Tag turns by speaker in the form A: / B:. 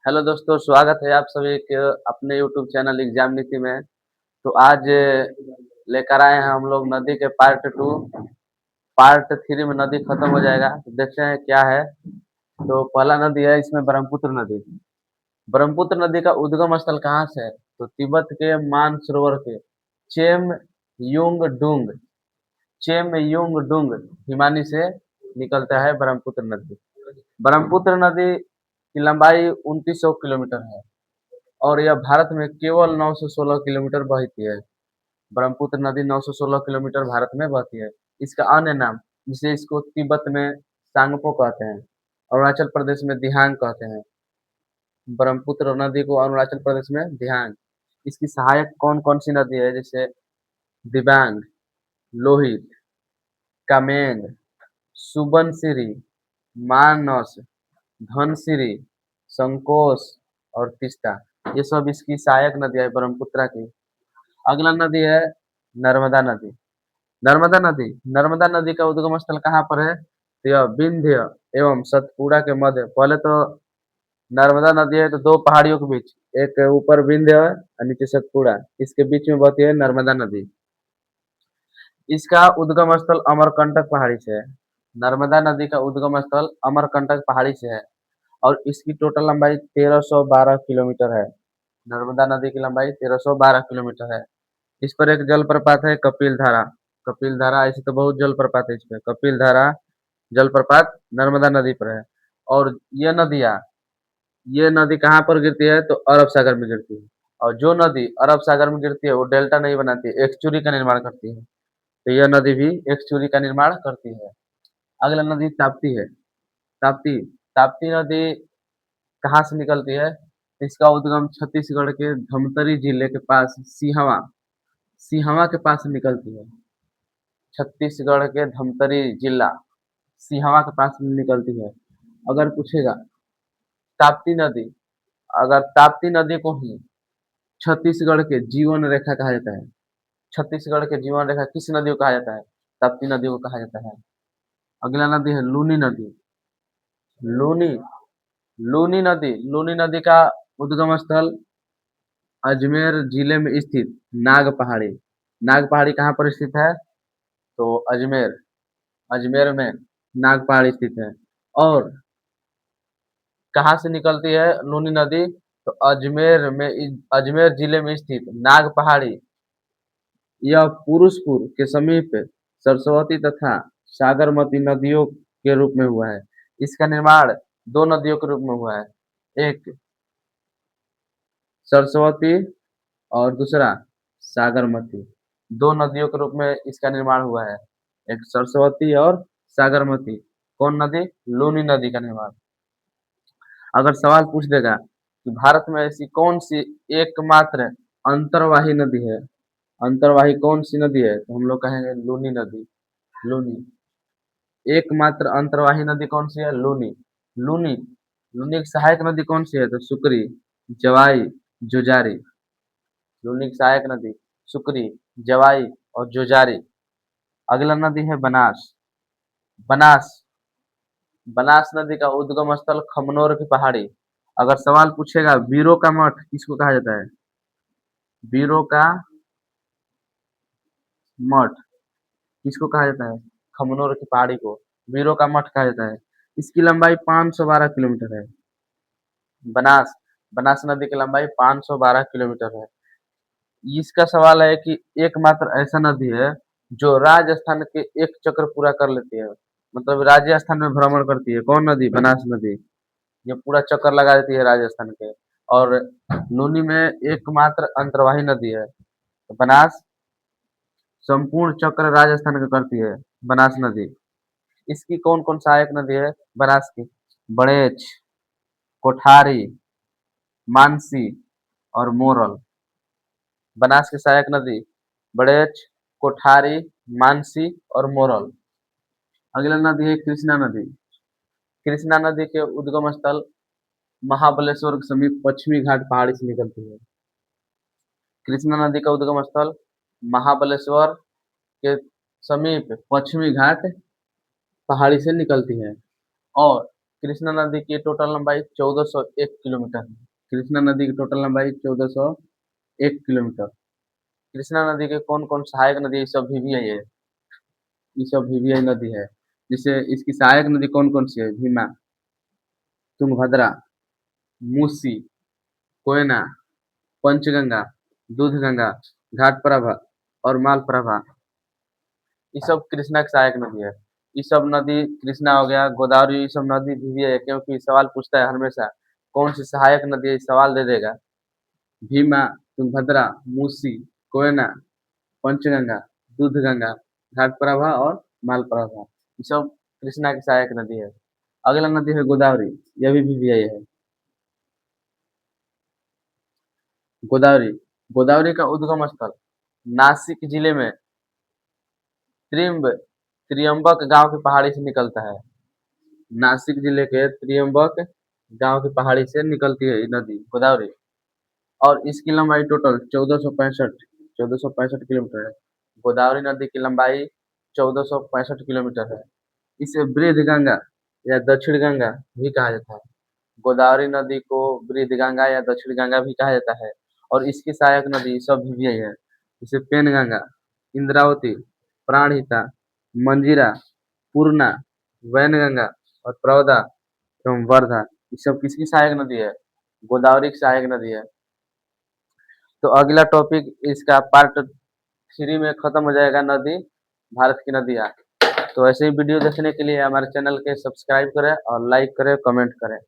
A: Hello दोस्तों, स्वागत है आप सभी के अपने यूट्यूब चैनल एग्जाम नीति में। तो आज लेकर आए हैं हम लोग नदी के पार्ट टू। पार्ट थ्री में नदी खत्म हो जाएगा, तो देखते हैं क्या है। तो पहला नदी है इसमें ब्रह्मपुत्र नदी। ब्रह्मपुत्र नदी का उद्गम स्थल कहाँ से है? तो तिब्बत के मानसरोवर के चेम युंग डुंग चेम युंग डुंग हिमानी से निकलता है ब्रह्मपुत्र नदी। ब्रह्मपुत्र नदी की लंबाई 2900 किलोमीटर है और यह भारत में केवल 916 किलोमीटर बहती है। ब्रह्मपुत्र नदी 916 किलोमीटर भारत में बहती है। इसका अन्य नाम, जिसे इसको तिब्बत में सांगपो कहते हैं, अरुणाचल प्रदेश में दिहांग कहते हैं। ब्रह्मपुत्र नदी को अरुणाचल प्रदेश में दिहांग। इसकी सहायक कौन कौन सी नदी है? जैसे दिबांग, लोहित, कामेंग, सुबनसिरी, मानस, धनसिरी, संकोश और तीस्ता। ये सब इसकी सहायक नदियां है ब्रह्मपुत्र की। अगला नदी है नर्मदा नदी। नर्मदा नदी का उद्गम स्थल कहाँ पर है? तो यह विंध्य एवं सतपुड़ा के मध्य। पहले तो नर्मदा नदी है तो दो पहाड़ियों के बीच, एक ऊपर विंध्य है और नीचे सतपुड़ा, इसके बीच में बहती है नर्मदा नदी। इसका उद्गम स्थल अमरकंटक पहाड़ी से है। नर्मदा नदी का उद्गम स्थल अमरकंटक पहाड़ी से है और इसकी टोटल लंबाई 1312 किलोमीटर है। नर्मदा नदी की लंबाई 1312 किलोमीटर है। इस पर एक जलप्रपात है कपिल धारा। कपिल धारा, ऐसे तो बहुत जलप्रपात है इस पे। कपिल धारा जलप्रपात नर्मदा नदी पर है। और ये नदी कहाँ पर गिरती है? तो अरब सागर में गिरती है। और जो नदी अरब सागर में गिरती है वो डेल्टा नहीं बनाती है, एक्सचुरी का निर्माण करती है। तो यह नदी भी एक्सचुरी का निर्माण करती है। अगला नदी ताप्ती है। ताप्ती ताप्ती नदी कहाँ से निकलती है? इसका उद्गम छत्तीसगढ़ के धमतरी जिले के पास सिहवा सिहवा के पास निकलती है। छत्तीसगढ़ के धमतरी जिला सिहवा के पास निकलती है। अगर पूछेगा ताप्ती नदी, अगर ताप्ती नदी को ही छत्तीसगढ़ के जीवन रेखा कहा जाता है। छत्तीसगढ़ के जीवन रेखा किस नदी को कहा जाता है? ताप्ती नदी को कहा जाता है। अगला नदी है लूनी नदी। लूनी लूनी नदी का उद्गम स्थल अजमेर जिले में स्थित नाग पहाड़ी। नाग पहाड़ी कहाँ पर स्थित है? तो अजमेर अजमेर में नाग पहाड़ी स्थित है। और कहाँ से निकलती है लूनी नदी? तो अजमेर जिले में स्थित नाग पहाड़ी, यह पुरुषपुर के समीप सरस्वती तथा सागरमती नदियों के रूप में हुआ है। इसका निर्माण दो नदियों के रूप में हुआ है, एक सरस्वती और दूसरा सागरमती। दो नदियों के रूप में इसका निर्माण हुआ है, एक सरस्वती और सागरमती। कौन नदी? लूनी नदी का निर्माण। अगर सवाल पूछ देगा कि भारत में ऐसी कौन सी एकमात्र अंतर्वाही नदी है, अंतर्वाही कौन सी नदी है, तो हम लोग कहेंगे लूनी नदी। लूनी एकमात्र अंतर्वाही नदी कौन सी है? लूनी। लूनी लूनी की सहायक नदी कौन सी है? तो सुकरी, जवाई, जुजारी। लूनी की सहायक नदी सुकरी, जवाई और जुजारी। अगला नदी है बनास। बनास बनास नदी का उद्गम स्थल खमनोर की पहाड़ी। अगर सवाल पूछेगा बीरो का मठ किसको कहा जाता है? बीरो का मठ किसको कहा जाता है? खमनोर की पहाड़ी को बीरो का मठ कहा जाता है। इसकी लंबाई 512 किलोमीटर है। बनास बनास नदी की लंबाई 512 किलोमीटर है। इसका सवाल है कि एकमात्र ऐसा नदी है जो राजस्थान के एक चक्र पूरा कर लेती है, मतलब राजस्थान में भ्रमण करती है। कौन नदी? बनास नदी। ये पूरा चक्कर लगा देती है राजस्थान के। और लूनी में एकमात्र अंतर्वाही नदी है। तो बनास संपूर्ण चक्र राजस्थान का करती है, बनास नदी। इसकी कौन कौन सहायक नदी है बनास की? बड़ेच, कोठारी, मानसी और मोरल। बनास की सहायक नदी बड़ेच, कोठारी, मानसी और मोरल। अगला नदी है कृष्णा नदी। कृष्णा नदी के उद्गम स्थल महाबलेश्वर के समीप पश्चिमी घाट पहाड़ी से निकलती है। कृष्णा नदी का उद्गम स्थल महाबलेश्वर के समीप पश्चिमी घाट पहाड़ी से निकलती है। और कृष्णा नदी की टोटल लंबाई 1401 किलोमीटर है। कृष्णा नदी की टोटल लंबाई 1401 किलोमीटर। कृष्णा नदी के कौन कौन सहायक नदी है, ये सब VVI है, ये सब VVI नदी है। जिसे इसकी सहायक नदी कौन कौन सी है? भीमा, तुंगभद्रा, मूसी, कोयना, पंचगंगा, दूधगंगा, घाटप्रभा और मालप्रभा। ये सब कृष्णा की सहायक नदी है। ये सब नदी, कृष्णा हो गया, गोदावरी, ये सब नदी VVI है, क्योंकि सवाल पूछता है हमेशा कौन सी सहायक नदी है, सवाल दे देगा। भीमा, तुंगभद्रा, मूसी, कोयना, पंचगंगा, दूधगंगा, घाटप्रभा और मालप्रभा। ये सब कृष्णा की सहायक नदी है। अगला नदी है गोदावरी, यह भी VVI है। गोदावरी, गोदावरी का उद्गम स्थल नासिक जिले में त्रिम्ब त्रियंबक गांव की पहाड़ी से निकलता है। नासिक जिले के त्रियंबक गांव की पहाड़ी से निकलती है ये नदी गोदावरी, और इसकी लंबाई टोटल 1465 किलोमीटर है। गोदावरी नदी की लंबाई 1465 किलोमीटर है। इसे वृद्ध गंगा या दक्षिण गंगा भी कहा जाता है। गोदावरी नदी को वृद्ध गंगा या दक्षिण गंगा भी कहा जाता है, और इसकी सहायक नदी सब VVI है। जैसे पेनगंगा, इंद्रावती, प्राणहिता, मंजीरा, पूर्णा, वैनगंगा और प्रवदा एवं वर्धा। ये सब किसकी सहायक नदी है? गोदावरी की सहायक नदी है। तो अगला टॉपिक इसका पार्ट 3 में खत्म हो जाएगा, नदी, भारत की नदियाँ। तो ऐसे ही वीडियो देखने के लिए हमारे चैनल के सब्सक्राइब करें और लाइक करें, कमेंट करें।